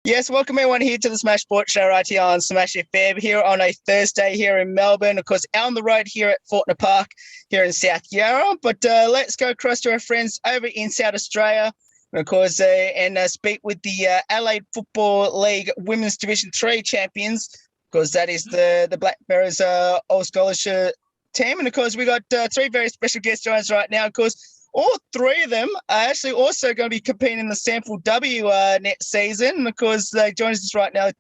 Yes, welcome everyone here to the Smash Sports Show right here on Smash FM here on a Thursday here in Melbourne. Of course, out on the road here at Fortner Park here in South Yarra. But let's go across to our friends over in South Australia, of course, and speak with the Adelaide Football League Women's Division 3 champions, because that is the Blackfriars All Scholarship team. And, of course, we got three very special guest joiners right now. Of course, all three of them are actually also going to be competing in the Sample W next season, because they join us right now.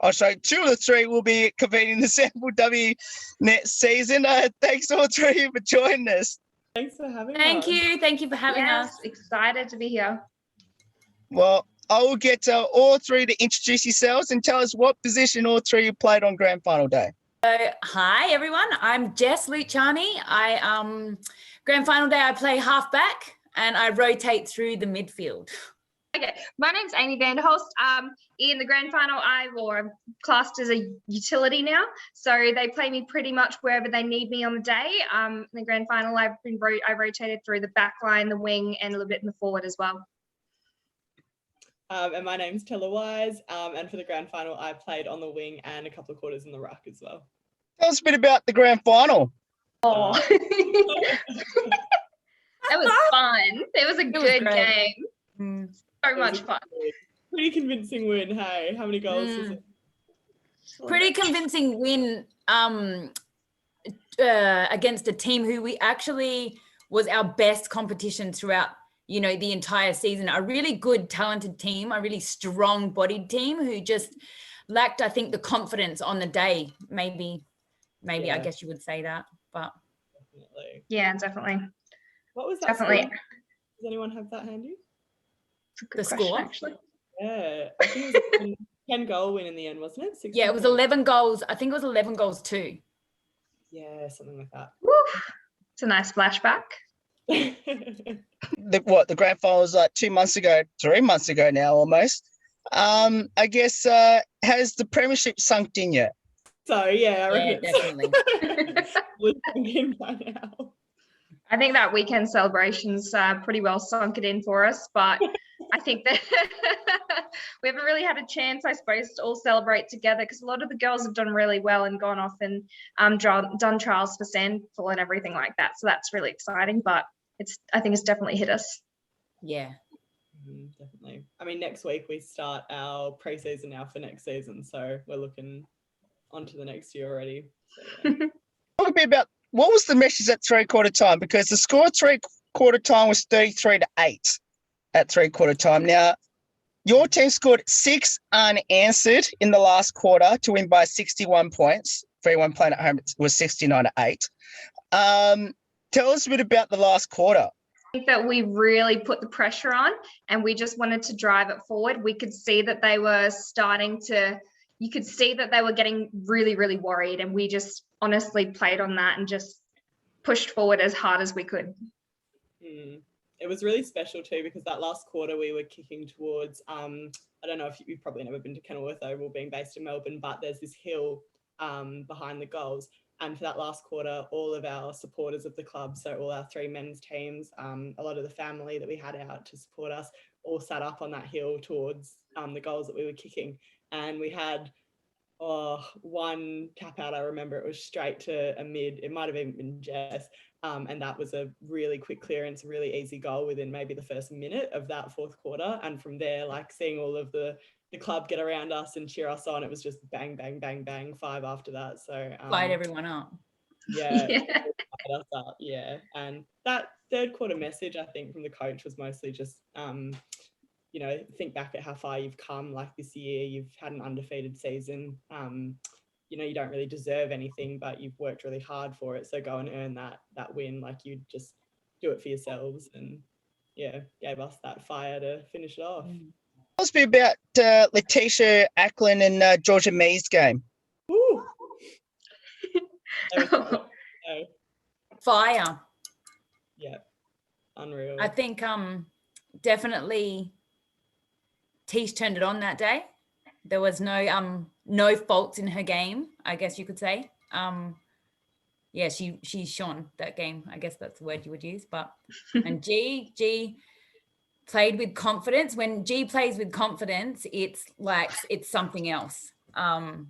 I'll show you, two of the three will be competing in the Sample W next season. Thanks all three of you for joining us. Thanks for having us. Thank you for having us. Excited to be here. Well, I will get all three to introduce yourselves and tell us what position all three you played on grand final day. So, hi everyone, I'm Jess Luciani. Grand final day I play halfback and I rotate through the midfield. Okay, my name's Amy Vanderhulst. In the grand final, I'm classed as a utility now, so they play me pretty much wherever they need me on the day. In the grand final, I rotated through the back line, the wing, and a little bit in the forward as well. And my name's Tella Wise, and for the grand final, I played on the wing and a couple of quarters in the ruck as well. Tell us a bit about the grand final. Oh, that was fun. It was a good game. So much fun. Pretty convincing win, hey? How many goals was it? Pretty convincing win against a team who we actually was our best competition throughout, the entire season. A really good, talented team, a really strong-bodied team who just lacked, I think, the confidence on the day. Maybe I guess you would say that, but definitely. Yeah, definitely. What was that? Definitely. Score? Does anyone have that handy? It's a good The question, score? actually. Yeah, I think it was a 10-goal win in the end, wasn't it? 16 yeah, it was 11 goals. I think it was 11 goals too. Yeah, something like that. Woo. It's a nice flashback. The grand final was like 2 months ago, 3 months ago now almost. I guess, has the Premiership sunk in yet? So, yeah, I reckon definitely. We're sunk in by now. I think that weekend celebrations pretty well sunk it in for us, but I think that we haven't really had a chance, I suppose, to all celebrate together, because a lot of the girls have done really well and gone off and done trials for Sandful and everything like that. So that's really exciting, but I think it's definitely hit us. Yeah. Definitely. I mean, next week we start our pre-season now for next season, so we're looking onto the next year already. So, yeah. Talk a bit about what was the message at three-quarter time, because the score at three-quarter time was 33-8 at three-quarter time. Now, your team scored 6 unanswered in the last quarter to win by 61 points. For anyone playing at home, it was 69-8. Tell us a bit about the last quarter. I think that we really put the pressure on and we just wanted to drive it forward. We could see that they were you could see that they were getting really, really worried, and we just honestly played on that and just pushed forward as hard as we could. It was really special too, because that last quarter we were kicking towards, I don't know if you've probably never been to Kenilworth Oval, being based in Melbourne, but there's this hill behind the goals. And for that last quarter, all of our supporters of the club, so all our 3 men's teams, a lot of the family that we had out to support us, all sat up on that hill towards the goals that we were kicking. And we had one tap out, I remember it was straight to a mid, it might have even been Jess, and that was a really quick clearance, a really easy goal within maybe the first minute of that fourth quarter. And from there, like seeing all of the club get around us and cheer us on, it was just bang, bang, bang, bang, 5 after that. So Fired everyone up. Yeah, fired us up, yeah. And that third quarter message, I think, from the coach was mostly just think back at how far you've come. Like this year, you've had an undefeated season. You don't really deserve anything, but you've worked really hard for it. So go and earn that win. Like you just do it for yourselves, and yeah, gave us that fire to finish it off. Tell us a bit about Letitia Ackland and Georgia Mee's game. Ooh. Fire. Yeah, unreal. I think definitely Tish turned it on that day. There was no faults in her game, I guess you could say. Yeah, she shone that game. I guess that's the word you would use. And G played with confidence. When G plays with confidence, it's something else. And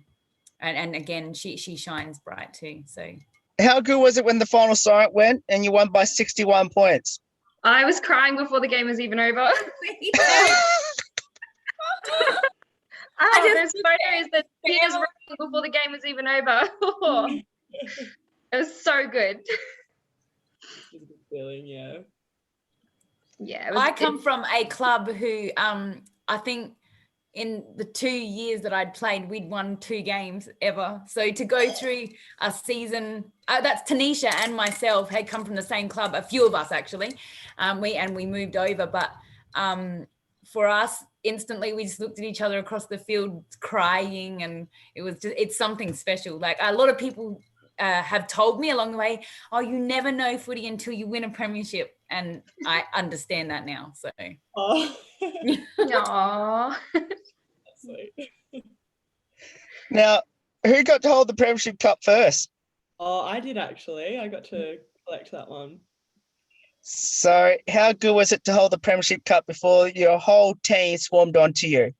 again, she shines bright too. So How good was it when the final siren went and you won by 61 points? I was crying before the game was even over. There's photos that tears running before the game was even over. It was so good. It was a good feeling, yeah. Yeah. I come from a club who I think in the 2 years that I'd played, we'd won 2 games ever. So to go through a season, that's Tanisha and myself had come from the same club, a few of us actually. We moved over, but for us, instantly we just looked at each other across the field crying, and it's something special. Like a lot of people have told me along the way, oh, you never know footy until you win a premiership, and I understand that now. So Aww. That's sweet. Now, who got to hold the Premiership Cup first? Oh, I did actually. I got to collect that one. So how good was it to hold the Premiership Cup before your whole team swarmed onto you?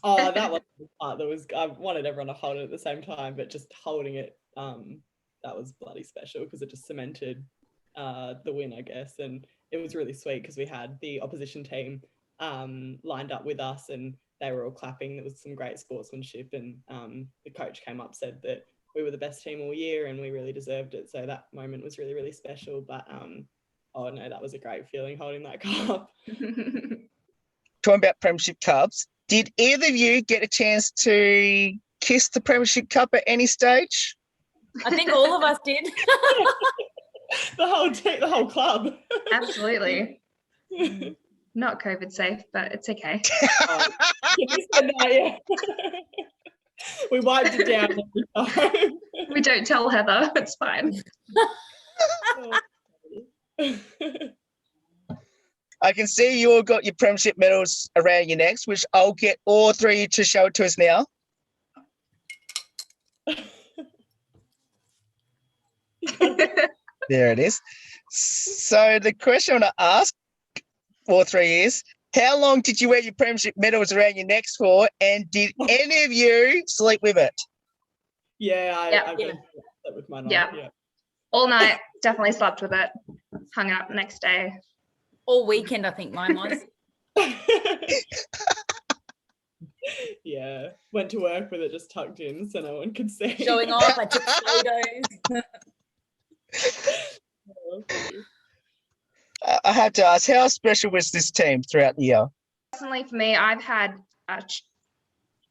Oh, that was the part that was, I wanted everyone to hold it at the same time, but just holding it, that was bloody special because it just cemented the win, I guess. And it was really sweet because we had the opposition team lined up with us and they were all clapping. There was some great sportsmanship, and the coach came up, said that we were the best team all year and we really deserved it. So that moment was really, really special. But oh no, that was a great feeling holding that cup. Talking about Premiership Cups, did either of you get a chance to kiss the Premiership Cup at any stage? I think all of us did. The whole club. Absolutely. Not COVID safe, but it's okay. You said that, yeah. We wiped it down every time. We don't tell Heather. It's fine. I can see you all got your Premiership medals around your necks, which I'll get all 3 to show it to us now. There it is. So the question I want to ask all 3 is, how long did you wear your Premiership medals around your necks for, and did any of you sleep with it? Yeah, I Yeah. slept with mine on. Yeah. All night, definitely slept with it. Hung it up the next day. All weekend, I think mine was. Yeah, went to work with it just tucked in so no one could see. Showing off, I took photos. I have to ask, how special was this team throughout the year? Personally, for me, I've had a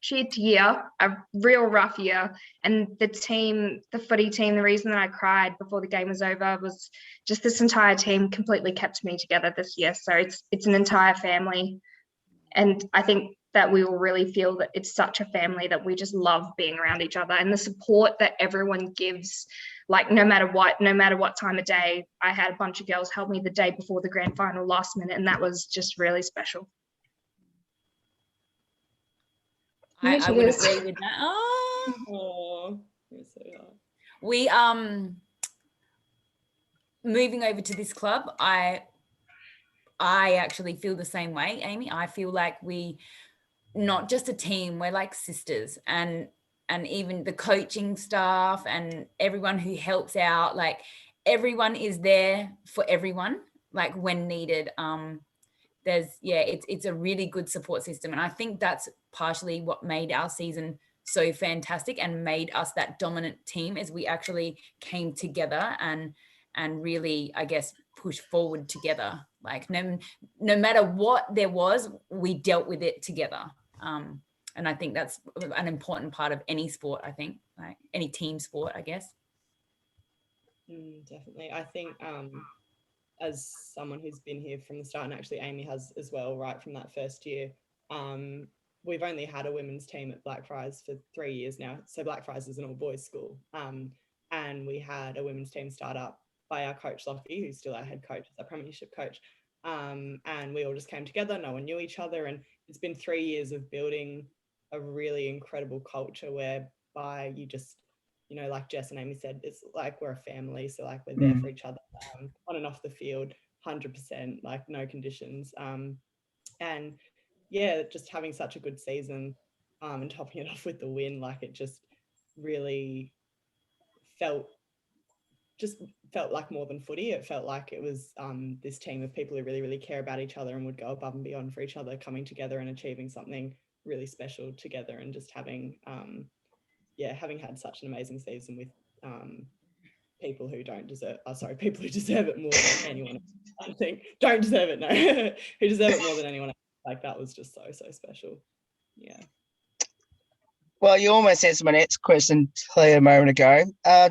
shit year, a real rough year, and the footy team, the reason that I cried before the game was over was just this entire team completely kept me together this year. So it's an entire family, and I think that we will really feel that it's such a family that we just love being around each other, and the support that everyone gives, like no matter what time of day. I had a bunch of girls help me the day before the grand final last minute, and that was just really special. I would agree with that. Oh, you're so hard. We moving over to this club, I actually feel the same way, Amy. I feel like we not just a team, we're like sisters, and even the coaching staff and everyone who helps out, like everyone is there for everyone, like when needed. It's a really good support system, and I think that's partially what made our season so fantastic and made us that dominant team, as we actually came together and really, I guess, push forward together. Like no matter what there was, we dealt with it together. And I think that's an important part of any sport, I think, like any team sport, I guess. Definitely. I think as someone who's been here from the start, and actually Amy has as well, right from that first year, we've only had a women's team at Blackfriars for 3 years now. So Blackfriars is an all-boys school. And we had a women's team start up by our coach, Lockie, who's still our head coach, our Premiership coach. And we all just came together. No one knew each other. And it's been 3 years of building a really incredible culture whereby you just, you know, like Jess and Amy said, it's like we're a family. So like we're there for each other on and off the field. 100%, like no conditions. And yeah, just having such a good season and topping it off with the win, like it just really felt like more than footy. It felt like it was this team of people who really, really care about each other and would go above and beyond for each other, coming together and achieving something really special together, and just having had such an amazing season with people who deserve it more than anyone else. I think don't deserve it, no, who deserve it more than anyone else. Like that was just so special. Yeah. Well, you almost answered my next question a moment ago.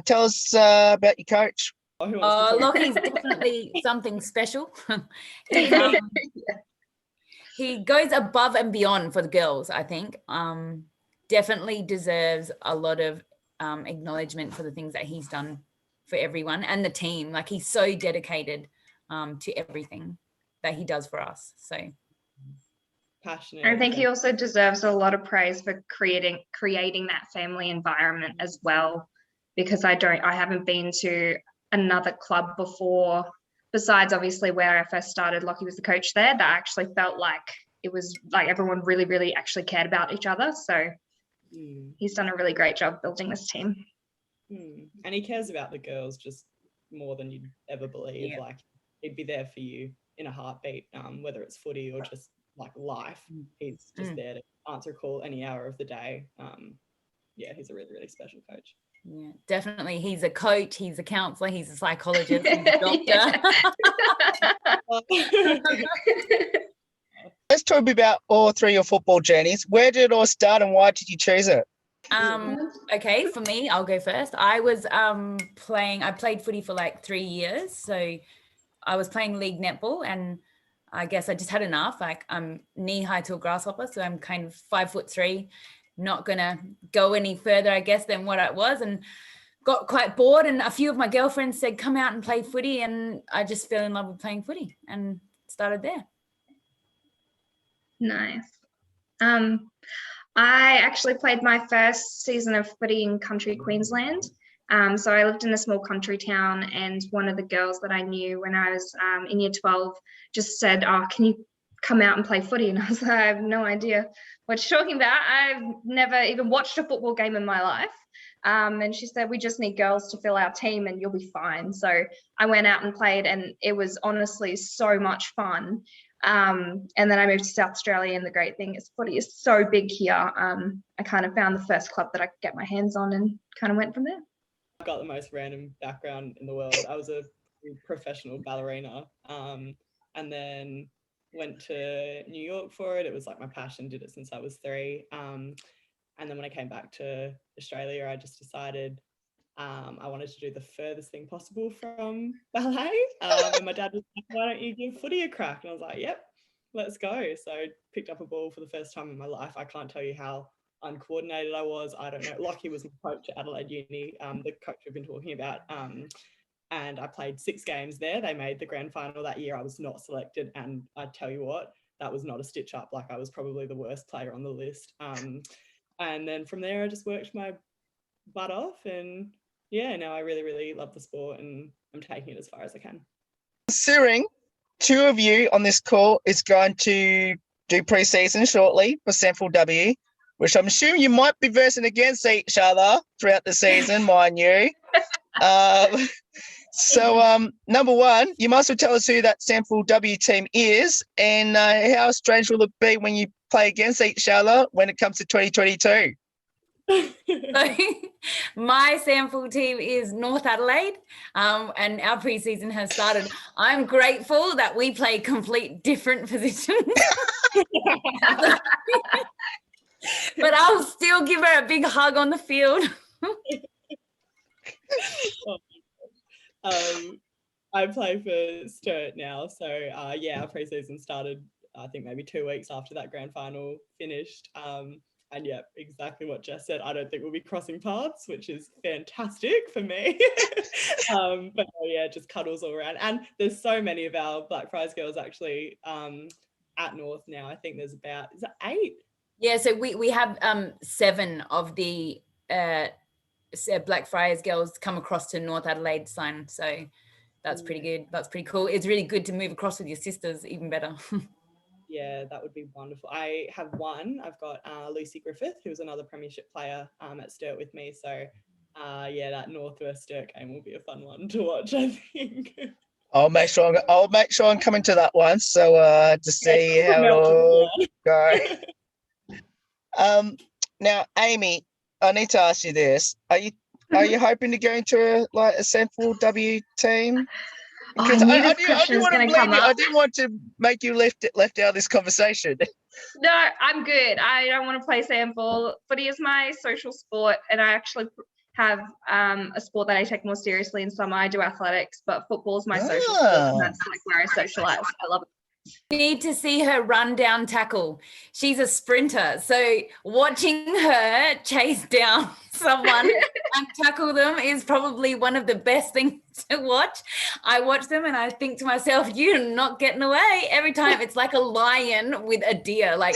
Tell us about your coach. Lockie's definitely something special. He goes above and beyond for the girls, I think. Definitely deserves a lot of acknowledgement for the things that he's done for everyone and the team. Like he's so dedicated to everything that he does for us. So passionate. I think he also deserves a lot of praise for creating that family environment as well, because I haven't been to another club before, besides obviously where I first started. Lockie was the coach there, that actually felt like it was like everyone really, really actually cared about each other. So he's done a really great job building this team. And he cares about the girls just more than you'd ever believe. Like he'd be there for you in a heartbeat, whether it's footy or just like life. He's just there to answer a call any hour of the day. He's a really, really special coach. Yeah, definitely. He's a coach, he's a counsellor, he's a psychologist, he's a doctor. Let's talk about all three of your football journeys. Where did it all start and why did you choose it? Okay, for me, I'll go first. I was I played footy for like 3 years. So I was playing league netball, and I guess I just had enough. Like I'm knee high to a grasshopper, so I'm kind of 5'3", not gonna go any further, I guess, than what I was, and got quite bored. And a few of my girlfriends said, come out and play footy, and I just fell in love with playing footy and started there. Nice. I actually played my first season of footy in country Queensland. So I lived in a small country town, and one of the girls that I knew when I was in year 12 just said, can you come out and play footy? And I was like, I have no idea what you're talking about. I've never even watched a football game in my life. And she said, we just need girls to fill our team and you'll be fine. So I went out and played, and it was honestly so much fun. And then I moved to South Australia, and the great thing is footy is so big here. I kind of found the first club that I could get my hands on and kind of went from there. I got the most random background in the world. I was a professional ballerina, and then went to New York for it. It was like my passion, did it since I was 3. And then when I came back to Australia, I just decided I wanted to do the furthest thing possible from ballet. And my dad was like, why don't you give footy a crack? And I was like, yep, let's go. So I picked up a ball for the first time in my life. I can't tell you how uncoordinated I was. I don't know. Lockie was my coach at Adelaide Uni, the coach we've been talking about. And I played 6 games there. They made the grand final that year. I was not selected. And I tell you what, that was not a stitch up. Like I was probably the worst player on the list. And then from there, I just worked my butt off, and now I really, really love the sport, and I'm taking it as far as I can. Considering 2 of you on this call is going to do pre-season shortly for Central W, which I'm assuming you might be versing against each other throughout the season, mind you. So number one, you must tell us who that Central W team is, and how strange will it be when you play against each other when it comes to 2022? So my sample team is North Adelaide, and our preseason has started. I'm grateful that we play complete different positions. But I'll still give her a big hug on the field. I play for Sturt now, so our preseason started I think maybe 2 weeks after that grand final finished. And yeah, exactly what Jess said. I don't think we'll be crossing paths, which is fantastic for me. But yeah, just cuddles all around. And there's so many of our Blackfriars girls actually at North now. I think there's about, is it 8? Yeah, so we have 7 of the Blackfriars girls come across to North Adelaide sign. So That's pretty good. That's pretty cool. It's really good to move across with your sisters, even better. Yeah, that would be wonderful. I have one. I've got Lucy Griffith, who's another Premiership player at Sturt with me. So, yeah, that Northwest Sturt game will be a fun one to watch, I think. I'll make sure I'm coming to that one. So to see how it all go. Now, Amy, I need to ask you this: Are you hoping to go into a Central W team? Because I knew this question was going to come up. I didn't want to make you left out of this conversation. No, I'm good. I don't want to play Sample. Footy is my social sport, and I actually have a sport that I take more seriously in summer. I do athletics, but football is my social sport, and that's where I socialise. I love it. You need to see her run down tackle. She's a sprinter. So watching her chase down someone and tackle them is probably one of the best things to watch. I watch them and I think to myself, you're not getting away. Every time it's like a lion with a deer. Like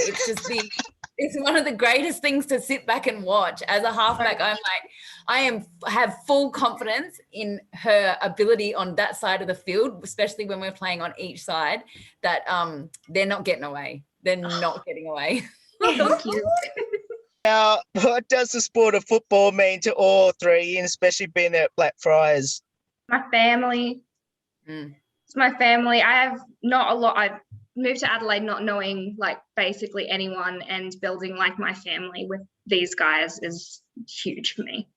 it's one of the greatest things to sit back and watch. As a halfback, I have full confidence in her ability on that side of the field, especially when we're playing on each side, that they're not getting away. They're not getting away. Thank you. Now, what does the sport of football mean to all three, and especially being at Blackfriars? My family. It's my family. I have not a lot. I moved to Adelaide not knowing basically anyone, and building my family with these guys is huge for me.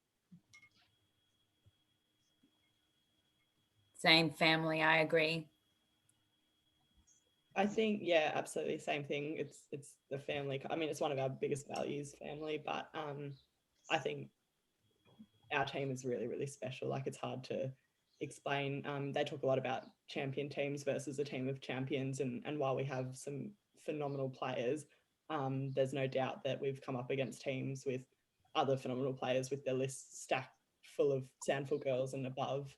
Same family, I agree. I think, yeah, absolutely same thing. It's the family. I mean, it's one of our biggest values, family, but I think our team is really, really special. It's hard to explain. They talk a lot about champion teams versus a team of champions, and while we have some phenomenal players, there's no doubt that we've come up against teams with other phenomenal players with their lists stacked full of Sandful girls and above.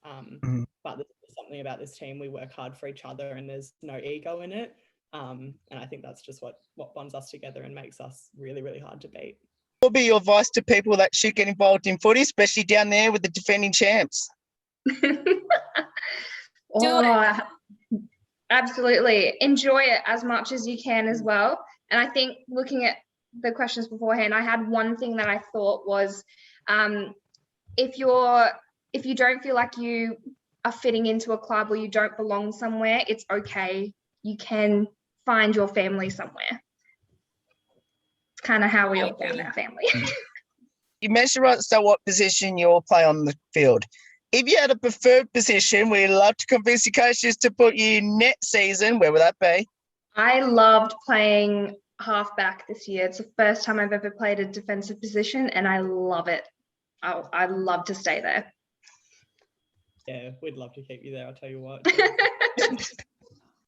But there's something about this team. We work hard for each other and there's no ego in it. And I think that's just what bonds us together and makes us really, really hard to beat. What would be your advice to people that should get involved in footy, especially down there with the defending champs? Absolutely. Enjoy it as much as you can as well. And I think looking at the questions beforehand, I had one thing that I thought was, if you don't feel like you are fitting into a club or you don't belong somewhere, it's okay. You can find your family somewhere. It's kind of how we all found our family. You mentioned right at the start what position you all play on the field. If you had a preferred position, we'd love to convince the coaches to put you next season. Where would that be? I loved playing halfback this year. It's the first time I've ever played a defensive position, and I love it. I'd love to stay there. Yeah, we'd love to keep you there, I'll tell you what.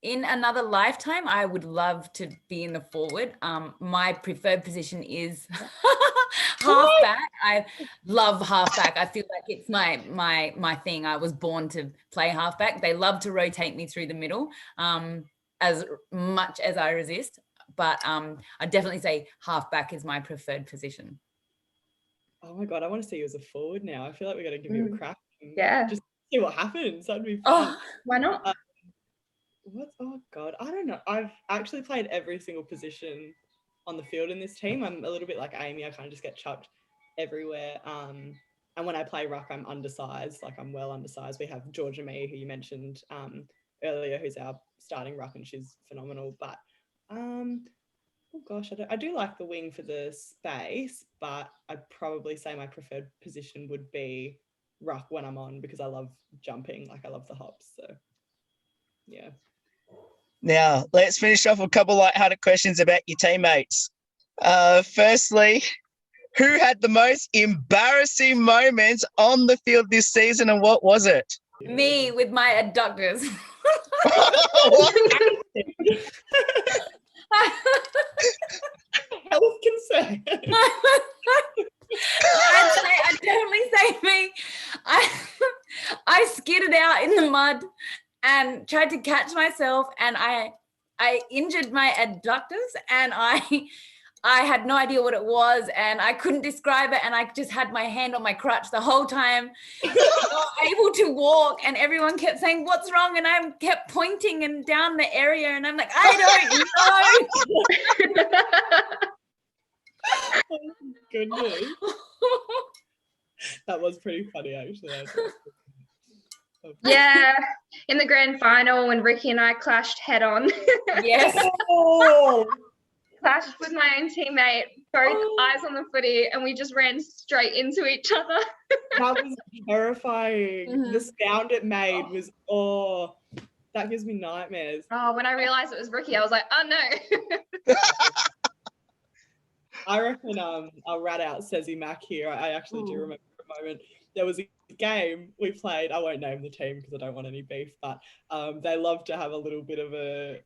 In another lifetime, I would love to be in the forward. My preferred position is halfback. I love halfback. I feel like it's my thing. I was born to play halfback. They love to rotate me through the middle as much as I resist. But I'd definitely say halfback is my preferred position. Oh my God, I want to see you as a forward now. I feel like we got to give you a crack. Yeah. Just see what happens. That'd be fun. Oh, why not? Oh God, I don't know. I've actually played every single position on the field in this team. I'm a little bit like Amy. I kind of just get chucked everywhere. And when I play ruck, I'm undersized. I'm well undersized. We have Georgia Mee, who you mentioned earlier, who's our starting ruck, and she's phenomenal. But oh gosh, I do like the wing for the space, but I'd probably say my preferred position would be ruck when I'm on, because I love jumping. I love the hops. So yeah. Now, let's finish off with a couple light-hearted questions about your teammates. Firstly, who had the most embarrassing moments on the field this season, and what was it? Me with my adductors. Health concern. I'd totally say me. I skidded out in the mud and tried to catch myself, and I injured my adductors, and I had no idea what it was and I couldn't describe it, and I just had my hand on my crutch the whole time, not able to walk, and everyone kept saying, "What's wrong?" And I kept pointing and down the area, and I'm like, I don't know. Oh, goodness. That was pretty funny, actually. Yeah, in the grand final when Ricky and I clashed head on. Yes. Oh, Clashed with my own teammate, both eyes on the footy, and we just ran straight into each other. that was terrifying. Mhm. The sound it made was, that gives me nightmares. Oh, when I realized it was Ricky, I was like, oh no. I reckon I'll rat out Sezzy Mac here. I actually do remember a moment. There was a game we played. I won't name the team because I don't want any beef, but they love to have a little bit of a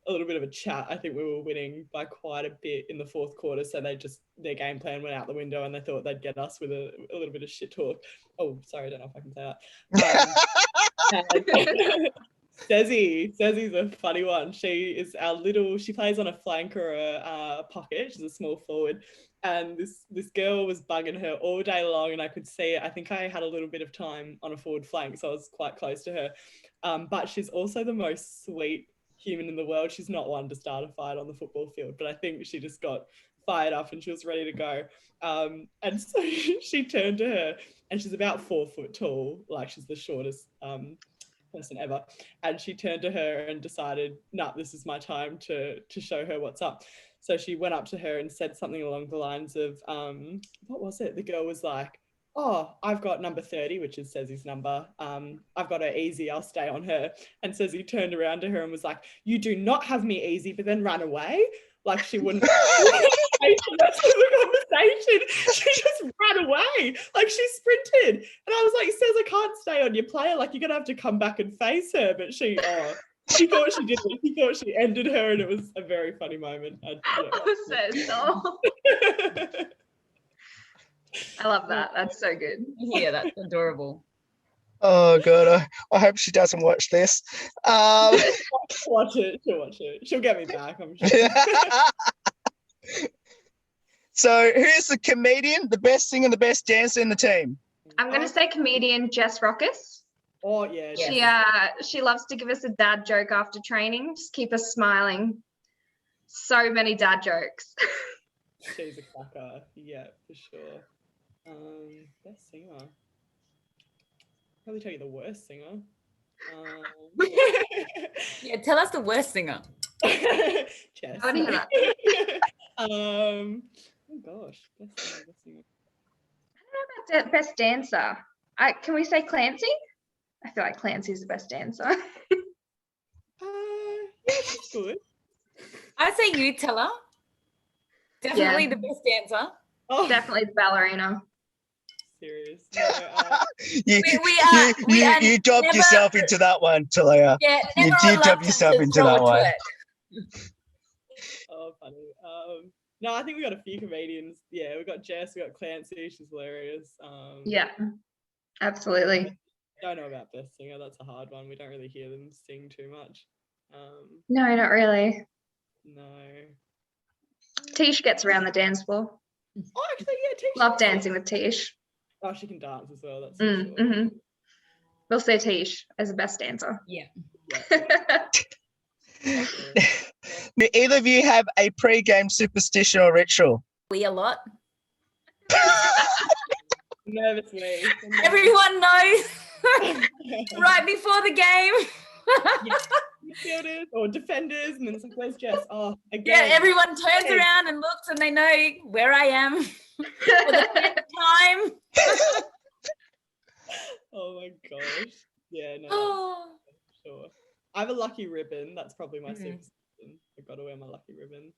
chat. I think we were winning by quite a bit in the fourth quarter, so their game plan went out the window and they thought they'd get us with a little bit of shit talk. Oh, sorry, I don't know if I can say that. Sezzy's a funny one. She plays on a flank or a pocket. She's a small forward. And this girl was bugging her all day long, and I could see it. I think I had a little bit of time on a forward flank, so I was quite close to her. But she's also the most sweet human in the world. She's not one to start a fight on the football field, but I think she just got fired up and she was ready to go. And so she turned to her, and she's about 4 foot tall, like she's the shortest person ever, and she turned to her and decided, nah, this is my time to show her what's up. So she went up to her and said something along the lines of, what was it? The girl was like, oh, I've got number 30, which is Sezzy's number. I've got her easy, I'll stay on her. And Sezzy turned around to her and was like, you do not have me easy, but then ran away. Like she wouldn't that's the conversation. She just ran away. Like she sprinted. And I was like, Says, I can't stay on your player. Like you're gonna have to come back and face her. But she thought she did it. She thought she ended her, and it was a very funny moment. I love that. That's so good. Yeah, that's adorable. Oh god, I hope she doesn't watch this. Watch it. She'll watch it. She'll get me back, I'm sure. So who's the comedian, the best singer, the best dancer in the team? I'm going to say comedian Jess Rockus. Oh, yeah. She loves to give us a dad joke after training. Just keep us smiling. So many dad jokes. She's a cracker. Yeah, for sure. Best singer. Probably tell you the worst singer. Yeah, tell us the worst singer. Jess. I want to hear that. Oh gosh, best singer. I don't know about best dancer. Can we say Clancy? I feel like Clancy's the best dancer. Yeah, she's good. I'd say you, Teller. Definitely the best dancer. Oh, Definitely the ballerina. serious. You dubbed yourself into that one, Talia. Yeah, You did dub yourself into that one. Oh, funny. No, I think we got a few comedians. Yeah, we got Jess, we got Clancy. She's hilarious. Yeah, absolutely. Don't know about best singer. That's a hard one. We don't really hear them sing too much. No, not really. No. Tish gets around the dance floor. Oh, actually, yeah, Tish. Love dancing with Tish. Oh, she can dance as well. That's for sure. Mm-hmm. We'll say Tish as the best dancer. Yeah. Do either of you have a pre-game superstition or ritual? We a lot. Nervous me. Everyone knows right before the game. Midfielders or defenders, and then it's like, where's Jess? Oh, again. Yeah, everyone turns around and looks, and they know where I am for the 10th time. Oh my gosh. Yeah, no. Oh. Sure. I have a lucky ribbon. That's probably my superstition. I've got to wear my lucky ribbon.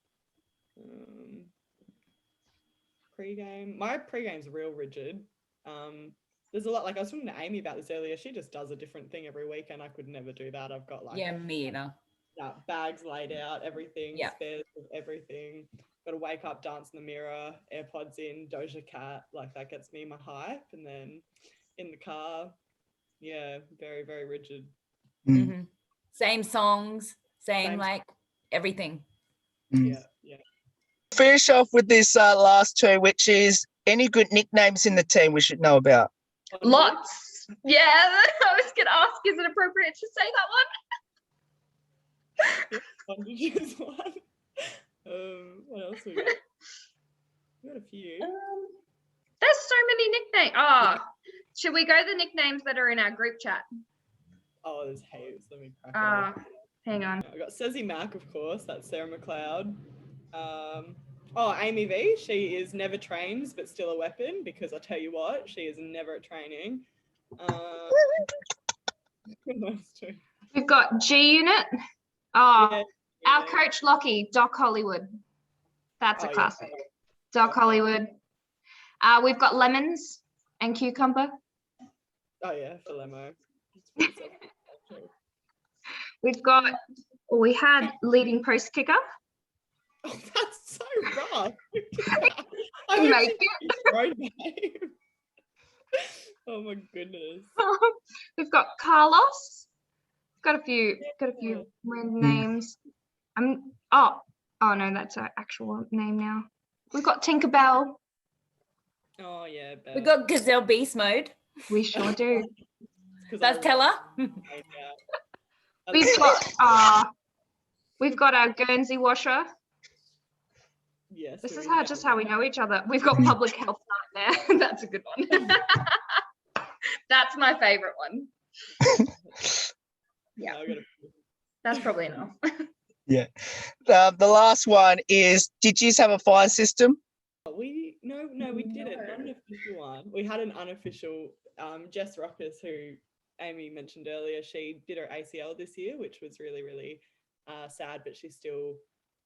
Pre-game. My pre-game's real rigid. There's a lot, like I was talking to Amy about this earlier. She just does a different thing every week, and I could never do that. I've got like Me either. Bags laid out, everything, spares of everything. Got to wake up, dance in the mirror, AirPods in, Doja Cat, like that gets me my hype. And then in the car, very, very rigid. Mm-hmm. Same songs, same like everything. Yeah. finish off with this last two, which is any good nicknames in the team we should know about. Lots. Yeah, I was going to ask, is it appropriate to say that one? Bondages one. What else we got? We got a few. There's so many nicknames. Oh, should we go the nicknames that are in our group chat? Oh, there's heaps. Let me crack it up. Hang on. I got Cezzy Mack, of course. That's Sarah McLeod. Amy V. She is never trains, but still a weapon, because I tell you what, she is never at training. We've got G Unit. Oh, yeah. Our coach Lockie, Doc Hollywood. That's a classic. Yeah. Doc Hollywood. We've got Lemons and Cucumber. Oh yeah, for Lemo. We had leading post kicker. Oh, that's so rough. Oh my goodness. We've got Carlos. Got a few random names. Oh no, that's our actual name now. We've got Tinkerbell. Oh yeah, Belle. We got Gazelle Beast Mode. We sure do. That's Teller. We've got our Guernsey washer. Yes. This is how we know each other. We've got public health nightmare. That's a good one. That's my favorite one. Yeah. That's probably enough. Yeah. The last one is, did you have a fire system? No, we didn't. Not an official one. We had an unofficial. Jess Rockers, who Amy mentioned earlier, she did her ACL this year, which was really, really sad. But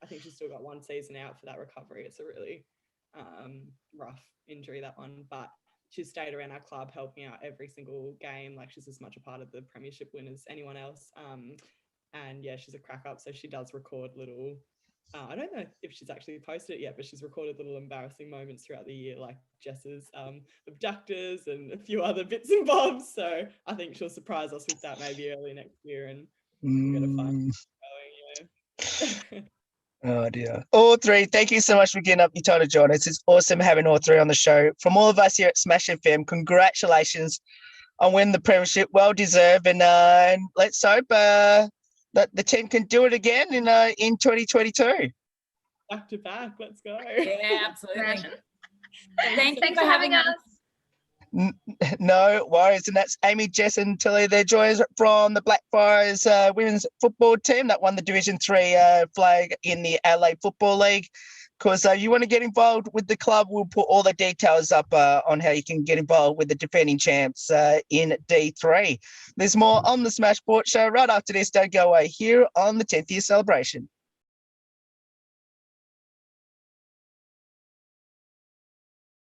I think she's still got one season out for that recovery. It's a really rough injury, that one. But she's stayed around our club helping out every single game. Like, she's as much a part of the Premiership win as anyone else. And yeah, she's a crack up. So she does record little, I don't know if she's actually posted it yet, but she's recorded little embarrassing moments throughout the year, like Jess's abductors and a few other bits and bobs. So I think she'll surprise us with that maybe early next year, and we're going to find going, Oh dear. All three, thank you so much for getting up your time to join us. It's awesome having all three on the show. From all of us here at Smash FM, congratulations on winning the Premiership. Well deserved, and let's hope that the team can do it again in 2022. Back to back, let's go. Yeah, absolutely. Thanks for having us. No worries, and that's Amy, Jess and Tilly. They're joiners from the Blackfriars women's football team that won the Division 3 flag in the Adelaide Football League. Because you want to get involved with the club, we'll put all the details up on how you can get involved with the defending champs in D3. There's more on the Smash Sports Show right after this. Don't go away here on the 10th year celebration.